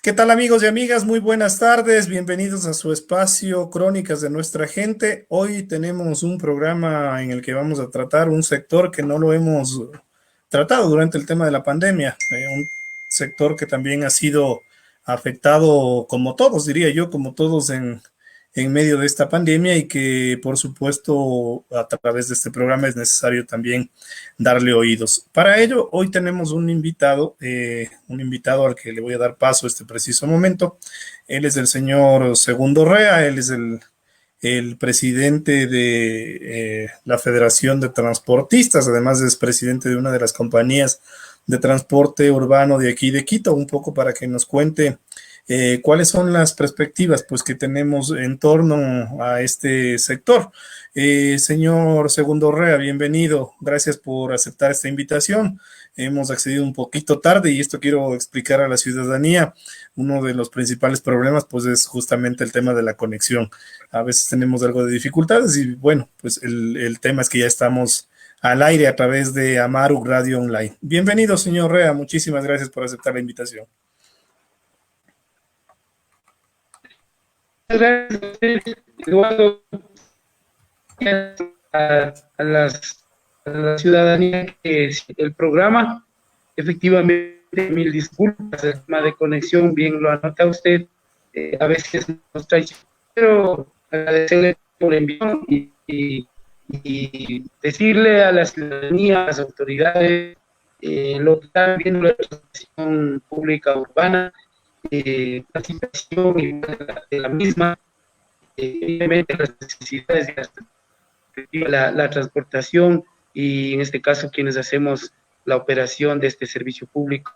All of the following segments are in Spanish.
¿Qué tal amigos y amigas? Muy buenas tardes, bienvenidos a su espacio Crónicas de Nuestra Gente. Hoy tenemos un programa en el que vamos a tratar un sector que no lo hemos tratado durante el tema de la pandemia, un sector que también ha sido afectado como todos, diría yo, como todos en medio de esta pandemia y que por supuesto a través de este programa es necesario también darle oídos. Para ello, hoy tenemos un invitado al que le voy a dar paso este preciso momento. Él es el señor Segundo Rea, él es el presidente de la Federación de Transportistas, además es presidente de una de las compañías de transporte urbano de aquí de Quito, un poco para que nos cuente cuáles son las perspectivas pues, que tenemos en torno a este sector. Señor Segundo Rea, bienvenido. Gracias por aceptar esta invitación. Hemos accedido un poquito tarde y esto quiero explicar a la ciudadanía. Uno de los principales problemas pues es justamente el tema de la conexión. A veces tenemos algo de dificultades y bueno, pues el tema es que ya estamos al aire a través de Amaru Radio Online. Bienvenido, señor Rea. Muchísimas gracias por aceptar la invitación. Gracias, Eduardo, a la ciudadanía que el programa, efectivamente, mil disculpas, el tema de conexión, bien lo anota usted, a veces nos trae, pero agradecerle por el envío y decirle a la ciudadanía, a las autoridades, lo que están viendo la transportación pública urbana, la situación de la misma, evidentemente las necesidades de la transportación y en este caso quienes hacemos la operación de este servicio público,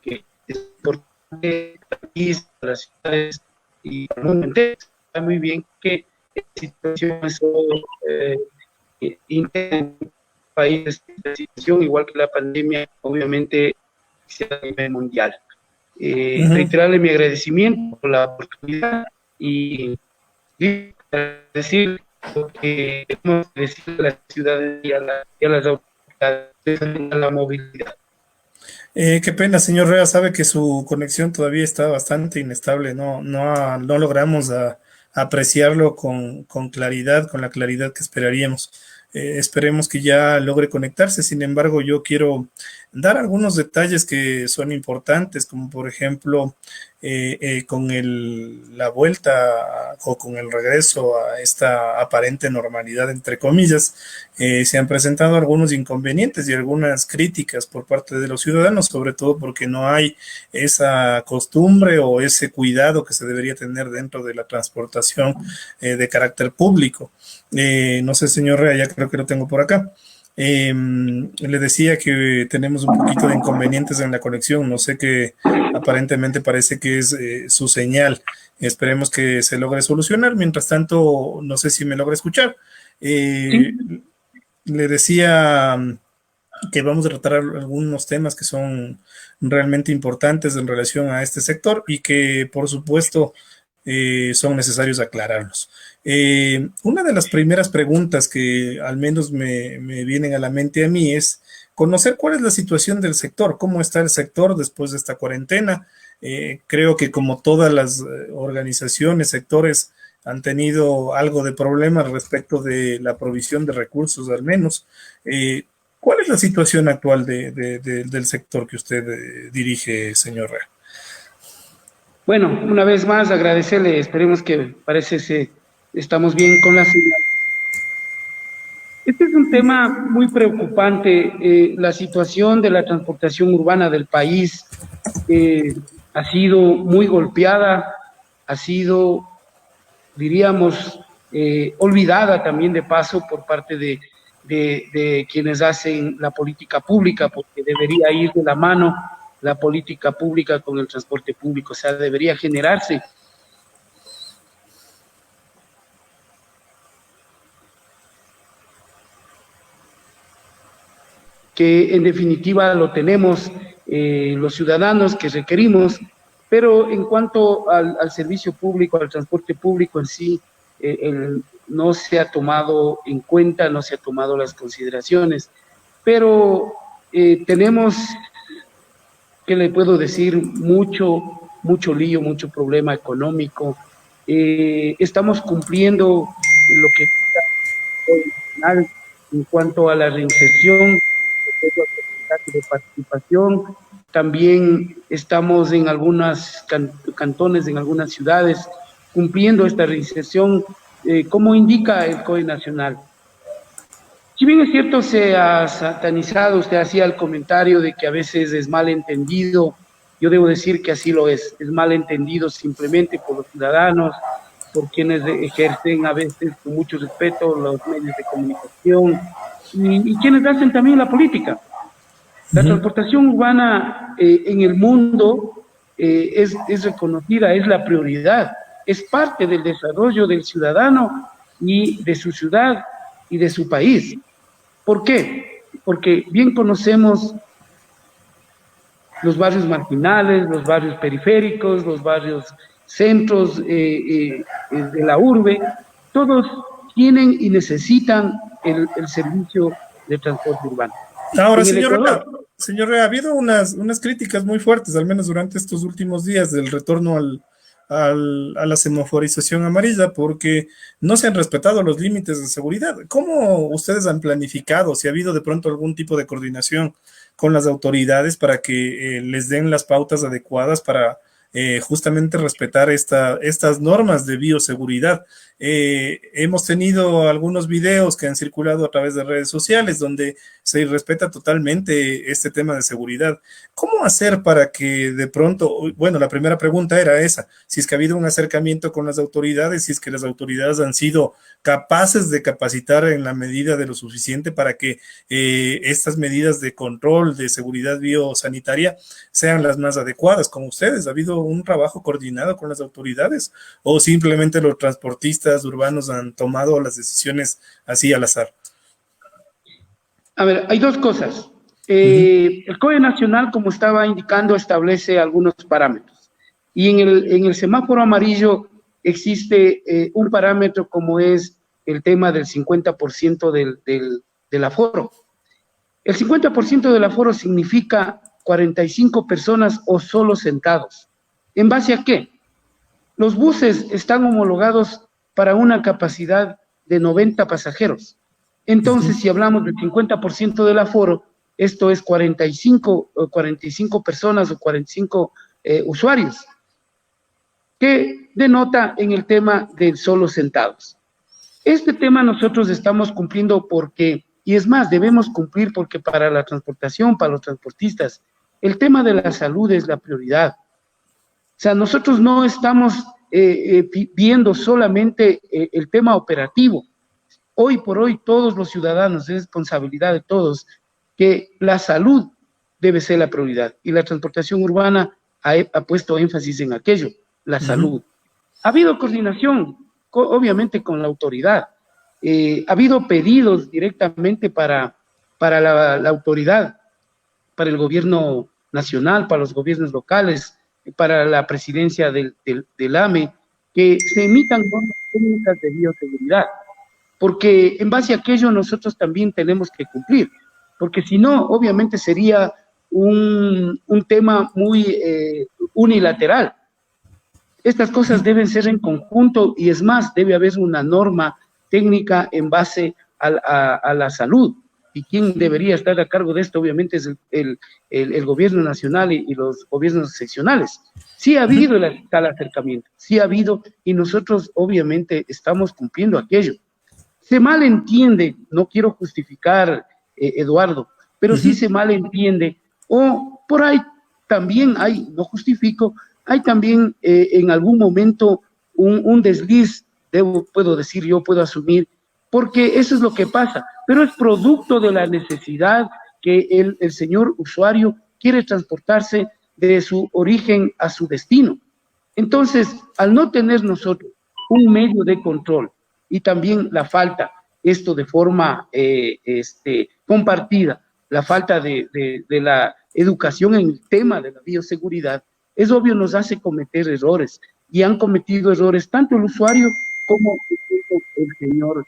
que es importante para el país, para las ciudades y para el mundo entero. Está muy bien que situaciones en países de situación, igual que la pandemia, obviamente a nivel mundial. Reiterarle mi agradecimiento por la oportunidad y decir lo que queremos decir a la ciudadanía y a las autoridades a la movilidad. Qué pena, señor Rea, sabe que su conexión todavía está bastante inestable, no logramos apreciarlo con claridad, con la claridad que esperaríamos. Esperemos que ya logre conectarse, sin embargo, yo quiero dar algunos detalles que son importantes, como por ejemplo, con la vuelta o con el regreso a esta aparente normalidad, entre comillas, se han presentado algunos inconvenientes y algunas críticas por parte de los ciudadanos, sobre todo porque no hay esa costumbre o ese cuidado que se debería tener dentro de la transportación de carácter público. No sé, señor Rea, ya creo que lo tengo por acá. Le decía que tenemos un poquito de inconvenientes en la conexión, no sé, que aparentemente parece que es su señal. Esperemos que se logre solucionar. Mientras tanto, no sé si me logra escuchar. ¿Sí? Le decía que vamos a tratar algunos temas que son realmente importantes en relación a este sector y que por supuesto son necesarios aclararlos. Una de las primeras preguntas que al menos me vienen a la mente a mí es conocer cuál es la situación del sector, cómo está el sector después de esta cuarentena. Creo que como todas las organizaciones, sectores, han tenido algo de problemas respecto de la provisión de recursos, al menos. ¿Cuál es la situación actual del sector que usted dirige, señor Rea? Bueno, una vez más agradecerle, esperemos que parece que estamos bien con la señal. Este es un tema muy preocupante, la situación de la transportación urbana del país ha sido muy golpeada, ha sido, diríamos, olvidada también de paso por parte de quienes hacen la política pública, porque debería ir de la mano la política pública con el transporte público, o sea, debería generarse que en definitiva lo tenemos los ciudadanos que requerimos, pero en cuanto al servicio público, al transporte público en sí, no se ha tomado en cuenta, no se ha tomado las consideraciones, pero tenemos ¿qué le puedo decir? Mucho lío, mucho problema económico. Estamos cumpliendo lo que en cuanto a la reinserción, de participación. También estamos en algunos cantones, en algunas ciudades, cumpliendo esta reinserción, como indica el Código Nacional. Si bien es cierto, se ha satanizado, usted hacía el comentario de que a veces es mal entendido, yo debo decir que así lo es mal entendido simplemente por los ciudadanos, por quienes ejercen a veces con mucho respeto los medios de comunicación y quienes hacen también la política. La transportación urbana en el mundo es reconocida, es la prioridad, es parte del desarrollo del ciudadano y de su ciudad y de su país. ¿Por qué? Porque bien conocemos los barrios marginales, los barrios periféricos, los barrios centros de la urbe, todos tienen y necesitan el servicio de transporte urbano. Ahora, señor Rea, ha habido unas críticas muy fuertes, al menos durante estos últimos días, del retorno a la semaforización amarilla, porque no se han respetado los límites de seguridad. ¿Cómo ustedes han planificado, si ha habido de pronto algún tipo de coordinación con las autoridades para que les den las pautas adecuadas para justamente respetar estas normas de bioseguridad? Hemos tenido algunos videos que han circulado a través de redes sociales donde se respeta totalmente este tema de seguridad. ¿Cómo hacer para que de pronto, bueno, la primera pregunta era esa, si es que ha habido un acercamiento con las autoridades, si es que las autoridades han sido capaces de capacitar en la medida de lo suficiente para que estas medidas de control de seguridad biosanitaria sean las más adecuadas con ustedes? ¿Ha habido un trabajo coordinado con las autoridades o simplemente los transportistas urbanos han tomado las decisiones así al azar? A ver, hay dos cosas. El Código Nacional, como estaba indicando, establece algunos parámetros. Y en el semáforo amarillo existe un parámetro como es el tema del 50% del aforo. El 50% del aforo significa 45 personas o solo sentados. ¿En base a qué? Los buses están homologados para una capacidad de 90 pasajeros. Entonces, si hablamos del 50% del aforo, esto es 45 personas o 45 usuarios, que denota en el tema de solo sentados. Este tema nosotros estamos cumpliendo porque, y es más, debemos cumplir porque para la transportación, para los transportistas, el tema de la salud es la prioridad. O sea, nosotros no estamos viendo solamente el tema operativo. Hoy por hoy todos los ciudadanos, es responsabilidad de todos, que la salud debe ser la prioridad y la transportación urbana ha puesto énfasis en aquello, la salud. Ha habido coordinación, obviamente con la autoridad, ha habido pedidos directamente para la autoridad, para el gobierno nacional, para los gobiernos locales, para la presidencia del AME, que se emitan normas técnicas de bioseguridad, porque en base a aquello nosotros también tenemos que cumplir, porque si no, obviamente sería un tema muy unilateral. Estas cosas deben ser en conjunto y es más, debe haber una norma técnica en base a la salud. Y quien debería estar a cargo de esto, obviamente, es el gobierno nacional y los gobiernos seccionales. Sí ha habido tal acercamiento, sí ha habido, y nosotros obviamente estamos cumpliendo aquello. Se malentiende, no quiero justificar, Eduardo, pero sí se malentiende, o por ahí también hay, no justifico, hay también en algún momento un desliz, puedo decir yo, puedo asumir, porque eso es lo que pasa, pero es producto de la necesidad que el señor usuario quiere transportarse de su origen a su destino. Entonces, al no tener nosotros un medio de control y también la falta, esto de forma compartida, la falta de la educación en el tema de la bioseguridad, es obvio nos hace cometer errores, y han cometido errores tanto el usuario como el señor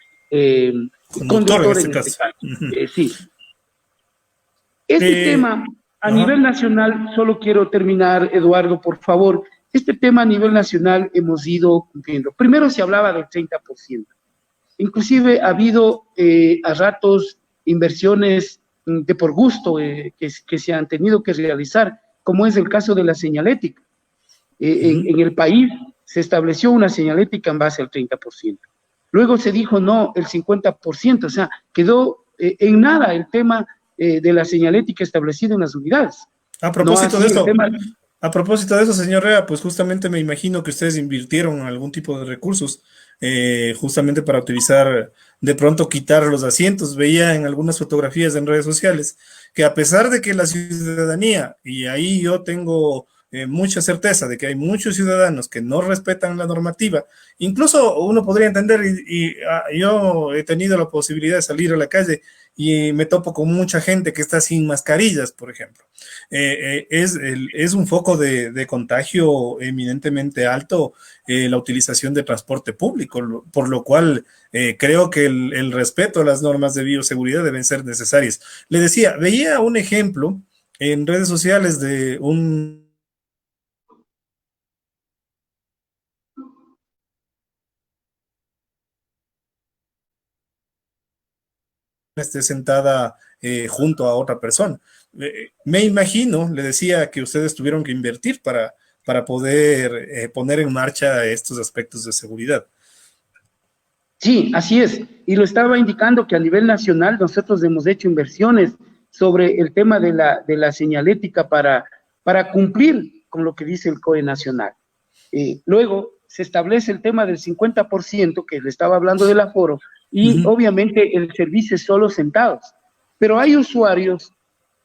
conductor en este caso. Sí. Este tema A Ajá. nivel nacional, solo quiero terminar, Eduardo, por favor. Este tema a nivel nacional hemos ido cumpliendo. Primero se hablaba del 30%. Inclusive ha habido a ratos inversiones de por gusto que se han tenido que realizar, como es el caso de la señalética. En el país se estableció una señalética en base al 30%. Luego se dijo no, el 50%, o sea, quedó en nada el tema de la señalética establecida en las unidades. A No propósito de así el eso, tema. a propósito de eso, señor Rea, pues justamente me imagino que ustedes invirtieron algún tipo de recursos justamente para utilizar, de pronto quitar los asientos. Veía en algunas fotografías en redes sociales que a pesar de que la ciudadanía, y ahí yo tengo mucha certeza de que hay muchos ciudadanos que no respetan la normativa, incluso uno podría entender, yo he tenido la posibilidad de salir a la calle y me topo con mucha gente que está sin mascarillas, por ejemplo. Es un foco de contagio eminentemente alto la utilización de transporte público, por lo cual creo que el respeto a las normas de bioseguridad deben ser necesarias. Le decía, veía un ejemplo en redes sociales de un esté sentada junto a otra persona. Me imagino, le decía, que ustedes tuvieron que invertir para poder poner en marcha estos aspectos de seguridad. Sí, así es. Y lo estaba indicando que a nivel nacional nosotros hemos hecho inversiones sobre el tema de la señalética para cumplir con lo que dice el COE nacional. Luego se establece el tema del 50%, que le estaba hablando del aforo, y obviamente el servicio es solo sentados. Pero hay usuarios,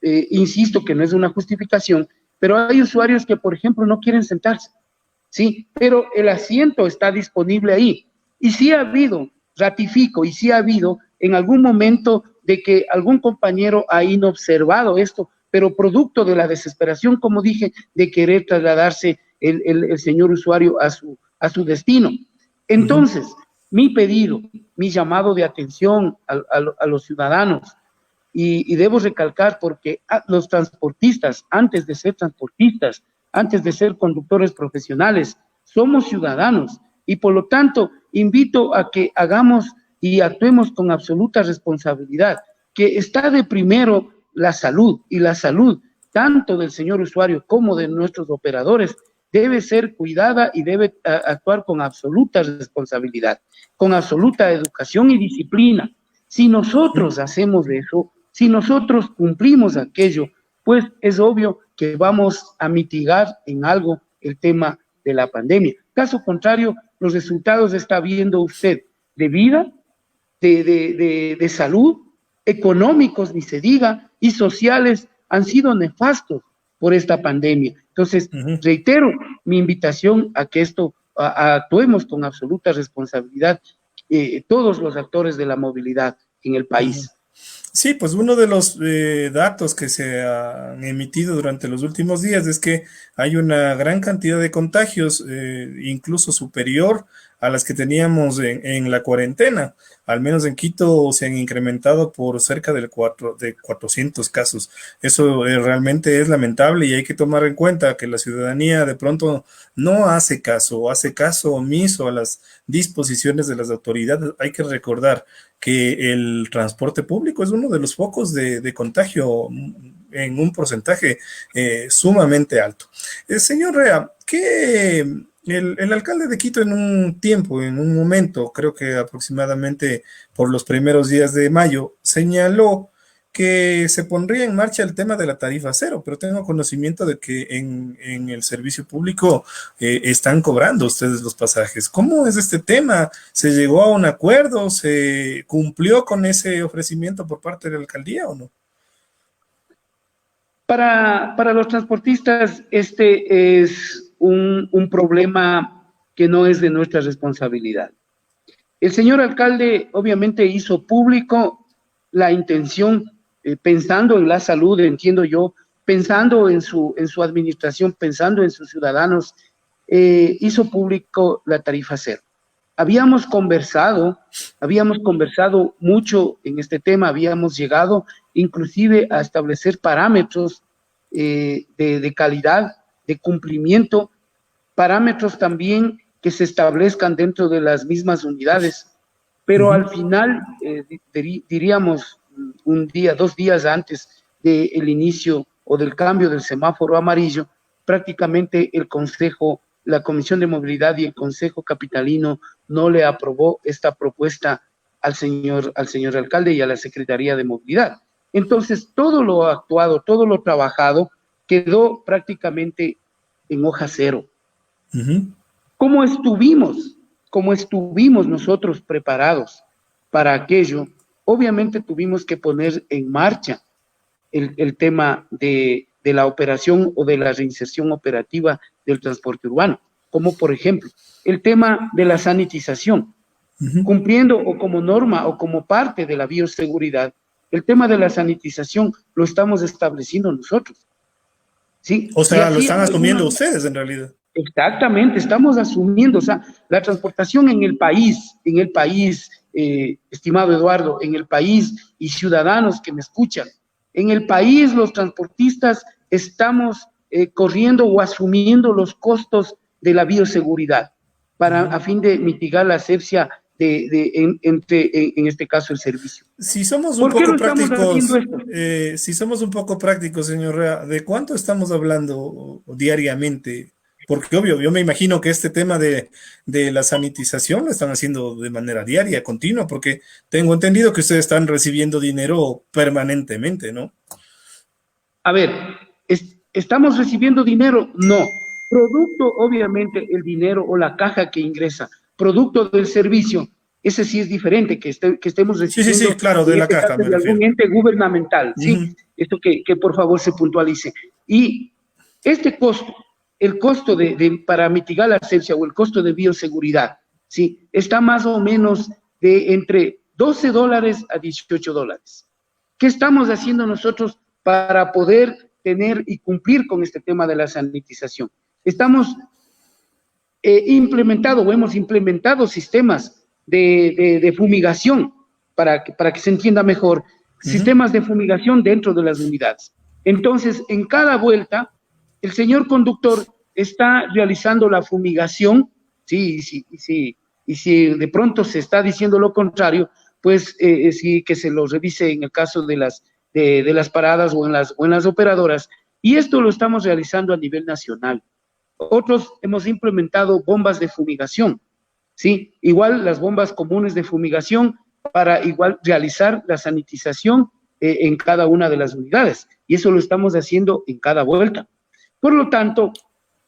insisto que no es una justificación, pero hay usuarios que, por ejemplo, no quieren sentarse, ¿sí? Pero el asiento está disponible ahí. Y sí ha habido, ratifico, y sí ha habido en algún momento de que algún compañero ha inobservado esto, pero producto de la desesperación, como dije, de querer trasladarse el señor usuario a su destino. Entonces, mi pedido, mi llamado de atención a los ciudadanos, y debo recalcar porque los transportistas, antes de ser transportistas, antes de ser conductores profesionales, somos ciudadanos y por lo tanto invito a que hagamos y actuemos con absoluta responsabilidad, que está de primero la salud, y la salud tanto del señor usuario como de nuestros operadores debe ser cuidada y debe actuar con absoluta responsabilidad, con absoluta educación y disciplina. Si nosotros hacemos eso, si nosotros cumplimos aquello, pues es obvio que vamos a mitigar en algo el tema de la pandemia. Caso contrario, los resultados está viendo usted de vida, de salud, económicos, ni se diga, y sociales han sido nefastos por esta pandemia. Entonces, reitero mi invitación a que actuemos con absoluta responsabilidad todos los actores de la movilidad en el país. Sí, pues uno de los datos que se han emitido durante los últimos días es que hay una gran cantidad de contagios, incluso superior a las que teníamos en la cuarentena. Al menos en Quito se han incrementado por cerca de 400 casos. Eso realmente es lamentable y hay que tomar en cuenta que la ciudadanía de pronto no hace caso omiso a las disposiciones de las autoridades. Hay que recordar que el transporte público es uno de los focos de contagio en un porcentaje sumamente alto. Señor Rea, el alcalde de Quito en un momento, creo que aproximadamente por los primeros días de mayo, señaló que se pondría en marcha el tema de la tarifa cero, pero tengo conocimiento de que en el servicio público están cobrando ustedes los pasajes. ¿Cómo es este tema? ¿Se llegó a un acuerdo? ¿Se cumplió con ese ofrecimiento por parte de la alcaldía o no? Para los transportistas, este es un problema que no es de nuestra responsabilidad. El señor alcalde obviamente hizo público la intención, pensando en la salud, entiendo yo, pensando en su administración, pensando en sus ciudadanos, hizo público la tarifa cero. Habíamos conversado mucho en este tema, habíamos llegado inclusive a establecer parámetros de calidad, de cumplimiento, parámetros también que se establezcan dentro de las mismas unidades, pero al final, diríamos un día, 2 días antes del inicio o del cambio del semáforo amarillo, prácticamente el Consejo, la Comisión de Movilidad y el Consejo Capitalino no le aprobó esta propuesta al señor alcalde y a la Secretaría de Movilidad. Entonces, todo lo actuado, todo lo trabajado quedó prácticamente en hoja cero. ¿Cómo estuvimos nosotros preparados para aquello? Obviamente tuvimos que poner en marcha el tema de la operación o de la reinserción operativa del transporte urbano, como por ejemplo el tema de la sanitización, cumpliendo o como norma o como parte de la bioseguridad. El tema de la sanitización lo estamos estableciendo nosotros, ¿sí? O sea, lo están asumiendo ustedes en realidad. Exactamente, estamos asumiendo, o sea, la transportación en el país, estimado Eduardo, en el país y ciudadanos que me escuchan, en el país los transportistas estamos corriendo o asumiendo los costos de la bioseguridad a fin de mitigar la asepsia en este caso el servicio. Si somos un poco prácticos, señor Rea, ¿de cuánto estamos hablando diariamente? Porque obvio, yo me imagino que este tema de la sanitización lo están haciendo de manera diaria, continua, porque tengo entendido que ustedes están recibiendo dinero permanentemente, ¿no? A ver, ¿estamos recibiendo dinero? No. Producto, obviamente, el dinero o la caja que ingresa, producto del servicio, ese sí es diferente, que estemos recibiendo. Sí, claro, de la caja, de algún ente gubernamental, ¿sí? Esto que por favor se puntualice. Y este costo, el costo para mitigar la asepsia o el costo de bioseguridad, ¿sí? Está más o menos de entre $12 a $18. ¿Qué estamos haciendo nosotros para poder tener y cumplir con este tema de la sanitización? Hemos implementado sistemas de fumigación, para que se entienda mejor, sistemas de fumigación dentro de las unidades. Entonces, en cada vuelta, el señor conductor está realizando la fumigación, y si de pronto se está diciendo lo contrario, pues sí que se lo revise en el caso de las paradas o en las operadoras, y esto lo estamos realizando a nivel nacional. Otros hemos implementado bombas de fumigación, ¿sí? Igual las bombas comunes de fumigación para igual realizar la sanitización en cada una de las unidades, y eso lo estamos haciendo en cada vuelta. Por lo tanto,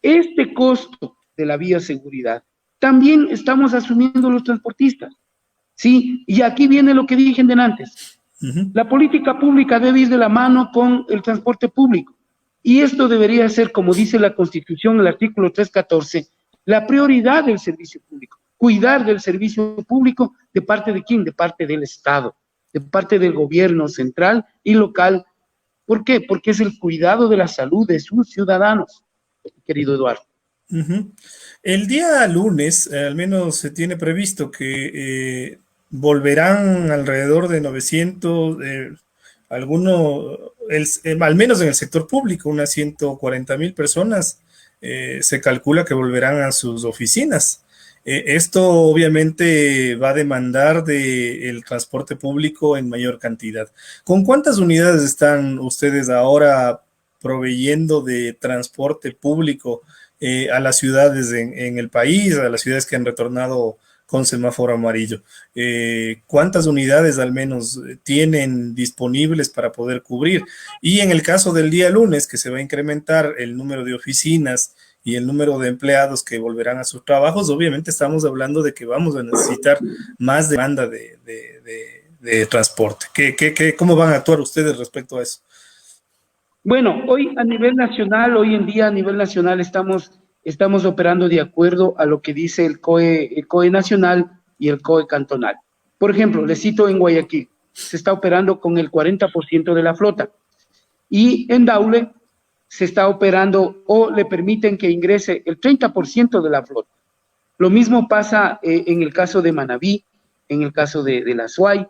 este costo de la bioseguridad también estamos asumiendo los transportistas, ¿sí? Y aquí viene lo que dije antes. La política pública debe ir de la mano con el transporte público. Y esto debería ser, como dice la Constitución, el artículo 314, la prioridad del servicio público. Cuidar del servicio público, ¿de parte de quién? De parte del Estado, de parte del gobierno central y local. ¿Por qué? Porque es el cuidado de la salud de sus ciudadanos, querido Eduardo. El día lunes, al menos se tiene previsto que volverán alrededor de 900, al menos en el sector público, unas 140,000 personas se calcula que volverán a sus oficinas. Esto obviamente va a demandar del transporte público en mayor cantidad. ¿Con cuántas unidades están ustedes ahora proveyendo de transporte público a las ciudades en el país, a las ciudades que han retornado con semáforo amarillo? ¿Cuántas unidades al menos tienen disponibles para poder cubrir? Y en el caso del día lunes, que se va a incrementar el número de oficinas y el número de empleados que volverán a sus trabajos, obviamente estamos hablando de que vamos a necesitar más demanda de transporte. ¿Cómo van a actuar ustedes respecto a eso? Bueno, hoy en día a nivel nacional estamos operando de acuerdo a lo que dice el COE nacional y el COE cantonal. Por ejemplo, les cito en Guayaquil, se está operando con el 40% de la flota, y en Daule se está operando o le permiten que ingrese el 30% de la flota. Lo mismo pasa en el caso de Manabí, en el caso de la Suay,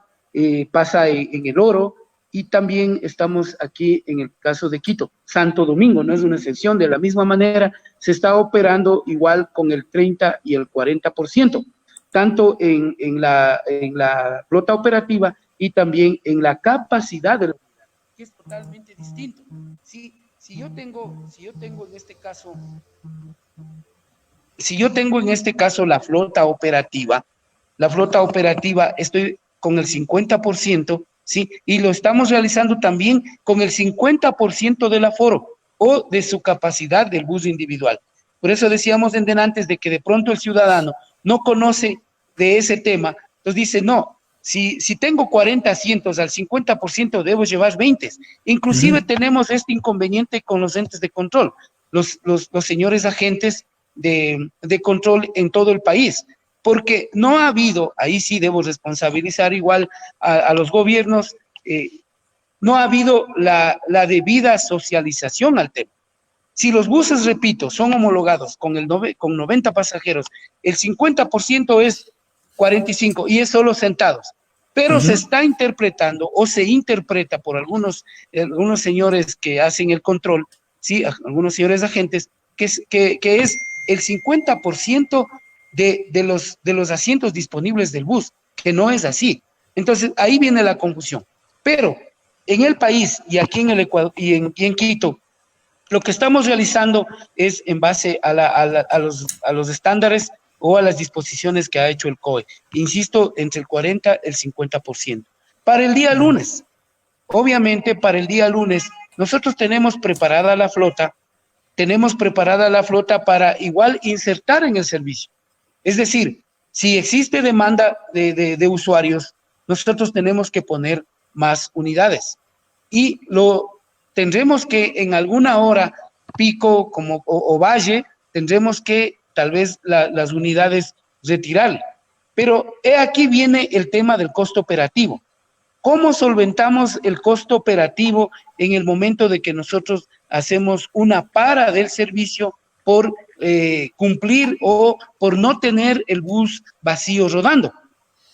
pasa en El Oro, y también estamos aquí en el caso de Quito. Santo Domingo no es una excepción, de la misma manera se está operando igual con el 30 y el 40%, tanto en la flota operativa y también en la capacidad de la unidad, que es totalmente distinto. Si yo tengo en este caso la flota operativa estoy con el 50%, ¿sí? Y lo estamos realizando también con el 50% del aforo o de su capacidad del bus individual. Por eso decíamos antes de que de pronto el ciudadano no conoce de ese tema, entonces dice, no, si tengo 40 asientos, al 50% debo llevar 20. Inclusive tenemos este inconveniente con los entes de control, los señores agentes de control en todo el país, porque no ha habido, ahí sí debo responsabilizar igual a los gobiernos, no ha habido la debida socialización al tema. Si los buses, repito, son homologados con 90 pasajeros, el 50% es 45 y es solo sentados, pero se está interpretando o se interpreta por algunos señores que hacen el control, ¿sí? Algunos señores agentes, que es el 50% de los asientos disponibles del bus, que no es así. Entonces, ahí viene la confusión. Pero en el país y aquí en el Ecuador y en Quito, lo que estamos realizando es en base a los estándares o a las disposiciones que ha hecho el COE. Insisto, entre el 40 y el 50%. Para el día lunes, obviamente para el día lunes, nosotros tenemos preparada la flota para igual insertar en el servicio. Es decir, si existe demanda de usuarios, nosotros tenemos que poner más unidades. Y lo tendremos que en alguna hora pico o valle, tendremos que tal vez las unidades retirar. Pero aquí viene el tema del costo operativo. ¿Cómo solventamos el costo operativo en el momento de que nosotros hacemos una para del servicio por cumplir o por no tener el bus vacío rodando?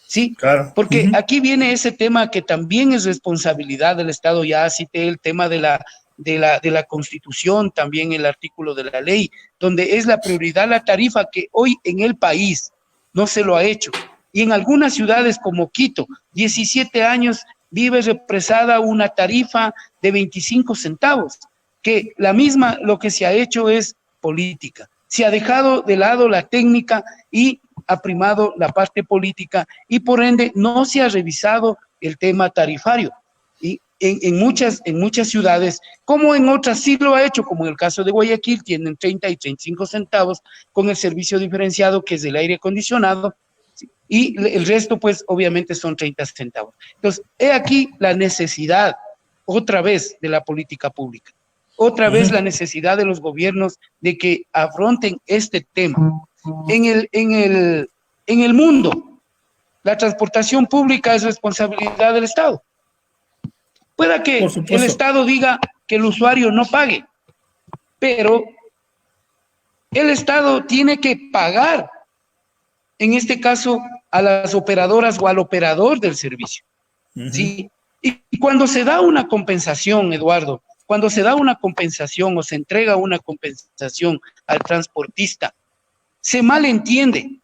¿Sí? Claro. Porque aquí viene ese tema que también es responsabilidad del Estado. Ya cité el tema de la Constitución, también el artículo de la ley, donde es la prioridad la tarifa, que hoy en el país no se lo ha hecho. Y en algunas ciudades como Quito, 17 años vive represada una tarifa de 25 centavos, que lo que se ha hecho es política. Se ha dejado de lado la técnica y ha primado la parte política y por ende no se ha revisado el tema tarifario. Y en muchas ciudades, como en otras sí lo ha hecho, como en el caso de Guayaquil, tienen 30 y 35 centavos con el servicio diferenciado, que es del aire acondicionado, y el resto, pues, obviamente son 30 centavos. Entonces, he aquí la necesidad, otra vez, de la política pública. Otra vez la necesidad de los gobiernos de que afronten este tema. En el mundo, la transportación pública es responsabilidad del Estado. Pueda que el Estado diga que el usuario no pague, pero el Estado tiene que pagar, en este caso, a las operadoras o al operador del servicio. ¿Sí? Y cuando se da una compensación, Eduardo, cuando se da una compensación o se entrega una compensación al transportista, se malentiende.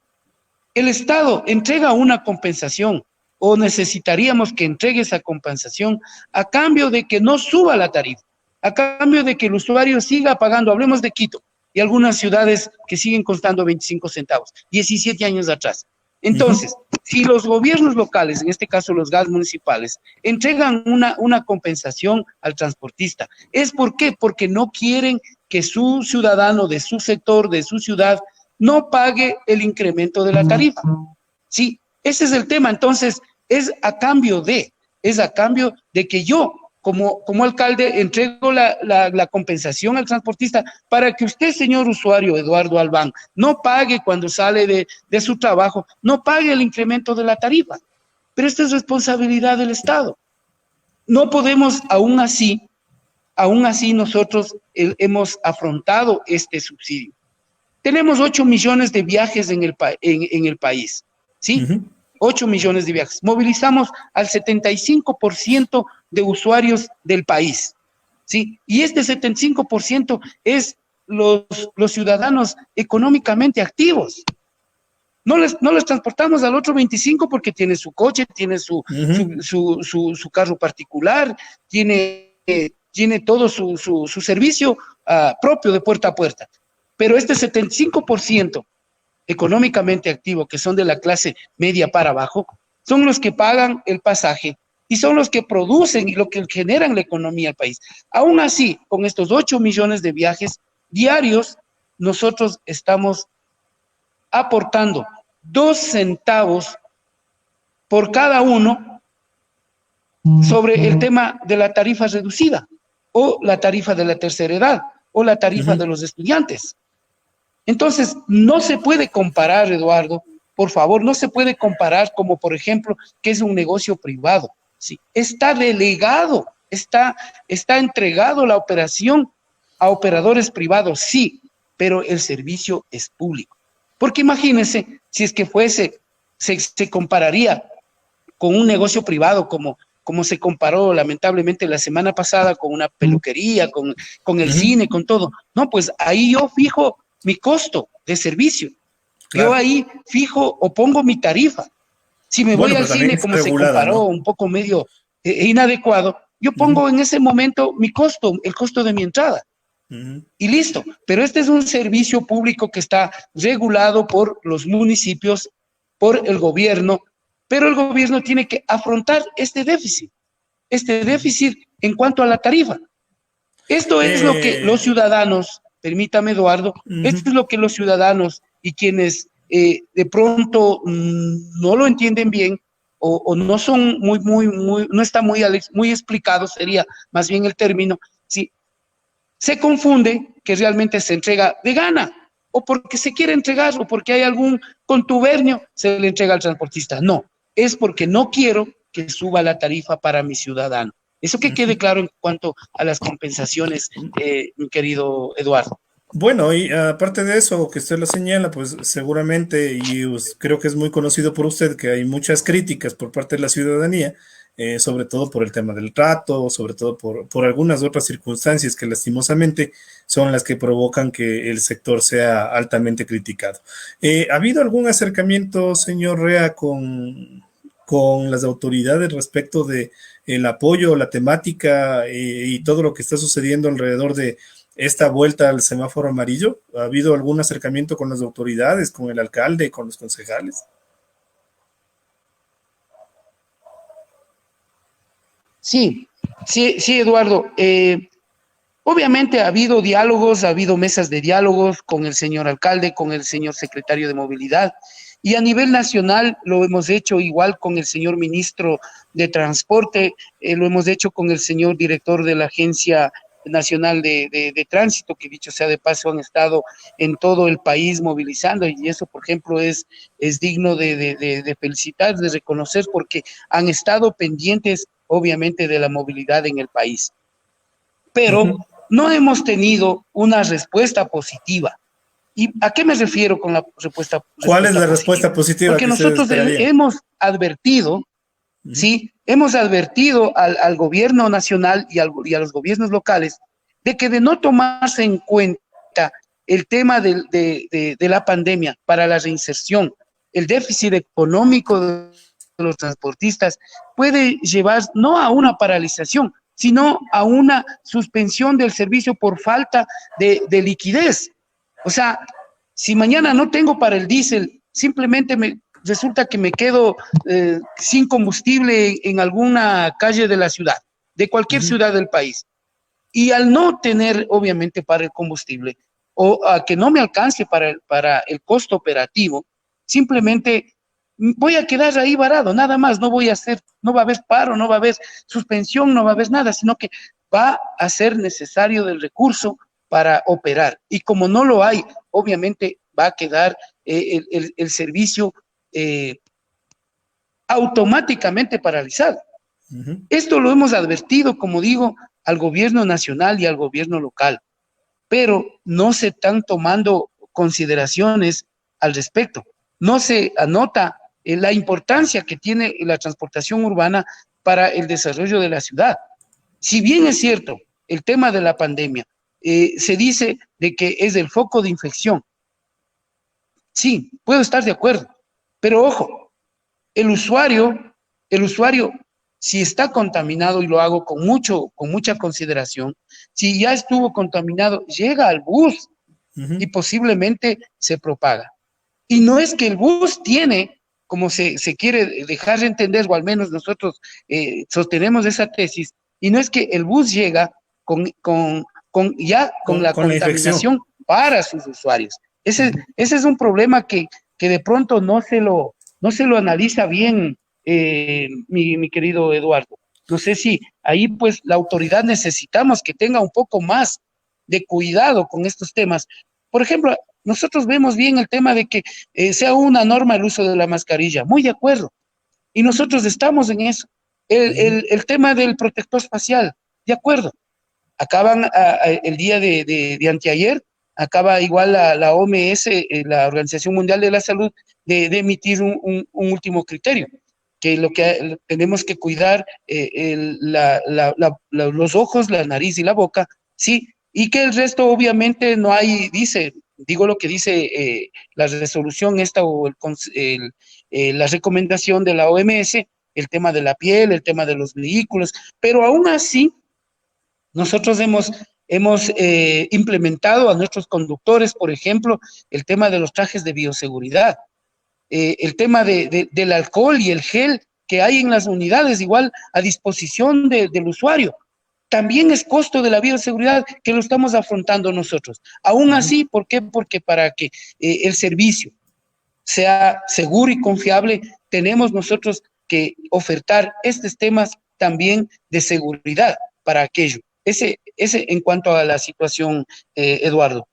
El Estado entrega una compensación o necesitaríamos que entregue esa compensación a cambio de que no suba la tarifa, a cambio de que el usuario siga pagando. Hablemos de Quito y algunas ciudades que siguen costando 25 centavos, 17 años atrás. Entonces, si los gobiernos locales, en este caso los GAS municipales, entregan una compensación al transportista, ¿es por qué? Porque no quieren que su ciudadano de su sector, de su ciudad, no pague el incremento de la tarifa. Sí, ese es el tema. Entonces, es a cambio de que yo, como alcalde, entrego la compensación al transportista para que usted, señor usuario Eduardo Albán, no pague cuando sale de su trabajo, no pague el incremento de la tarifa. Pero esta es responsabilidad del Estado. No podemos, aún así nosotros hemos afrontado este subsidio. Tenemos 8 millones de viajes en el país, ¿sí? 8 millones de viajes. Movilizamos al 75% de usuarios del país, ¿sí? Y este 75% es los ciudadanos económicamente activos. No les transportamos al otro 25 porque tiene su coche, tiene su carro particular, tiene todo su servicio propio de puerta a puerta. Pero este 75% económicamente activo, que son de la clase media para abajo, son los que pagan el pasaje y son los que producen y lo que generan la economía del país. Aún así, con estos 8 millones de viajes diarios, nosotros estamos aportando 2 centavos por cada uno sobre el tema de la tarifa reducida o la tarifa de la tercera edad o la tarifa de los estudiantes. Entonces, no se puede comparar, Eduardo, por favor, no se puede comparar como, por ejemplo, que es un negocio privado. ¿Sí? Está delegado, está entregado la operación a operadores privados, sí, pero el servicio es público. Porque imagínense, si es que se compararía con un negocio privado como se comparó lamentablemente la semana pasada con una peluquería, con el cine, con todo. No, pues ahí yo fijo mi costo de servicio. Claro. Yo ahí fijo o pongo mi tarifa. Si me voy al cine, como se comparó, ¿no? Un poco medio inadecuado, yo pongo en ese momento mi costo, el costo de mi entrada. Y listo. Pero este es un servicio público que está regulado por los municipios, por el gobierno, pero el gobierno tiene que afrontar este déficit en cuanto a la tarifa. Esto es lo que los ciudadanos, permítame, Eduardo, esto es lo que los ciudadanos y quienes de pronto no lo entienden bien o no son no está muy explicado, sería más bien el término, ¿sí? Se confunde que realmente se entrega de gana, o porque se quiere entregar, o porque hay algún contubernio, se le entrega al transportista. No, es porque no quiero que suba la tarifa para mi ciudadano. Eso que quede claro en cuanto a las compensaciones, mi querido Eduardo. Bueno, y aparte de eso que usted lo señala, pues seguramente, y creo que es muy conocido por usted, que hay muchas críticas por parte de la ciudadanía, sobre todo por el tema del trato, sobre todo por algunas otras circunstancias que lastimosamente son las que provocan que el sector sea altamente criticado. ¿Ha habido algún acercamiento, señor Rea, con las autoridades respecto de el apoyo, la temática y todo lo que está sucediendo alrededor de esta vuelta al semáforo amarillo? ¿Ha habido algún acercamiento con las autoridades, con el alcalde, con los concejales? Sí, Eduardo. Obviamente ha habido diálogos, ha habido mesas de diálogos con el señor alcalde, con el señor secretario de Movilidad, y a nivel nacional lo hemos hecho igual con el señor ministro de Transporte, lo hemos hecho con el señor director de la Agencia Nacional de Tránsito, que dicho sea de paso han estado en todo el país movilizando, y eso, por ejemplo, es digno de felicitar, de reconocer, porque han estado pendientes, obviamente, de la movilidad en el país. Pero no hemos tenido una respuesta positiva. ¿Y a qué me refiero con la respuesta positiva? ¿Cuál es la respuesta positiva? Porque nosotros hemos advertido, ¿sí? Hemos advertido al gobierno nacional y a los gobiernos locales de que de no tomarse en cuenta el tema de la pandemia para la reinserción, el déficit económico de los transportistas puede llevar no a una paralización, sino a una suspensión del servicio por falta de liquidez. O sea, si mañana no tengo para el diésel, simplemente resulta que me quedo sin combustible en alguna calle de la ciudad, de cualquier ciudad del país. Y al no tener, obviamente, para el combustible, o a que no me alcance para el costo operativo, simplemente voy a quedar ahí varado, nada más, no va a haber paro, no va a haber suspensión, no va a haber nada, sino que va a ser necesario del recurso para operar. Y como no lo hay, obviamente va a quedar el servicio automáticamente paralizado. Esto lo hemos advertido, como digo, al gobierno nacional y al gobierno local, pero no se están tomando consideraciones al respecto. No se anota la importancia que tiene la transportación urbana para el desarrollo de la ciudad. Si bien es cierto, el tema de la pandemia, se dice de que es el foco de infección. Sí, puedo estar de acuerdo, pero ojo, el usuario, si está contaminado, y lo hago con mucha consideración, si ya estuvo contaminado, llega al bus y posiblemente se propaga. Y no es que el bus tiene, como se quiere dejar de entender, o al menos nosotros sostenemos esa tesis, y no es que el bus llega con la contaminación para sus usuarios. Ese es un problema que de pronto no se lo analiza bien, mi querido Eduardo. No sé si ahí pues la autoridad necesitamos que tenga un poco más de cuidado con estos temas. Por ejemplo, nosotros vemos bien el tema de que sea una norma el uso de la mascarilla, muy de acuerdo, y nosotros estamos en eso. El tema del protector facial, de acuerdo. Acaban el día de anteayer, acaba igual la OMS, la Organización Mundial de la Salud, de emitir un último criterio, que lo que tenemos que cuidar los ojos, la nariz y la boca, sí, y que el resto obviamente no hay, digo lo que dice la resolución esta o la recomendación de la OMS, el tema de la piel, el tema de los vehículos, pero aún así nosotros hemos implementado a nuestros conductores, por ejemplo, el tema de los trajes de bioseguridad, el tema del alcohol y el gel que hay en las unidades, igual a disposición del usuario. También es costo de la bioseguridad que lo estamos afrontando nosotros. Aún así, ¿por qué? Porque para que el servicio sea seguro y confiable, tenemos nosotros que ofertar estos temas también de seguridad para aquello. Ese en cuanto a la situación, Eduardo.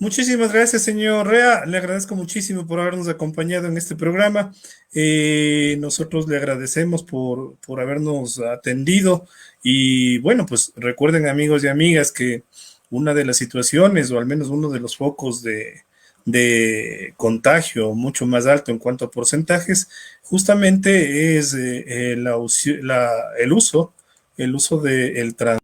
Muchísimas gracias, señor Rea. Le agradezco muchísimo por habernos acompañado en este programa. Nosotros le agradecemos por habernos atendido. Y bueno, pues recuerden, amigos y amigas, que una de las situaciones, o al menos uno de los focos de contagio mucho más alto en cuanto a porcentajes, justamente es el uso del transporte